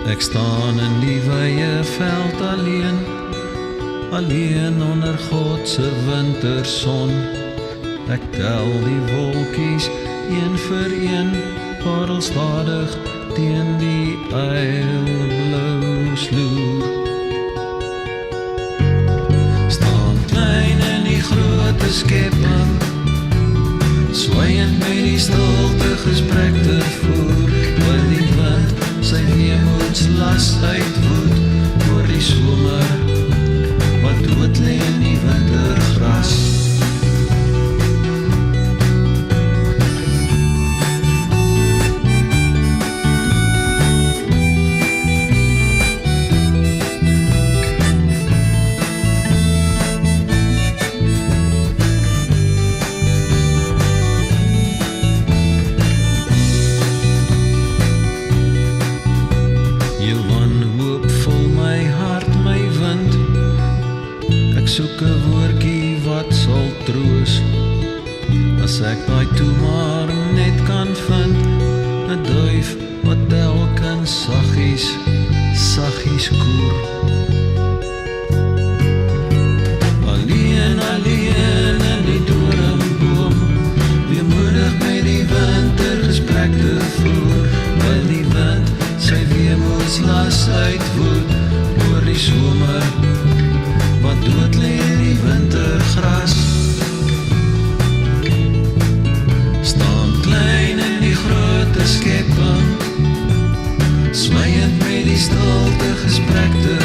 Ek staan in die wye veld alleen, alleen onder God se winterson. Ek tel die wolkies een vir een, parel stadig teen die eilblou sloer. Staan klein in die grote skepping, swaiend met die stilte gesprek te voer, oor die wind sy weemoedslas uitwoed, oor die somer wat dood lê in die wintergras. Soek 'n woordjie wat sal troos, as ek daai toe maar net kan vind, 'n duif wat telkens saggies koer. Alleen in die doringboom, weemoedig met die winter gesprek te voer, wil die wind sy weemoedslas uitwoed, oor die somer wat dood lê in die wintergras. Staan klein in die grote skepping, swaiend met die stilte gesprek te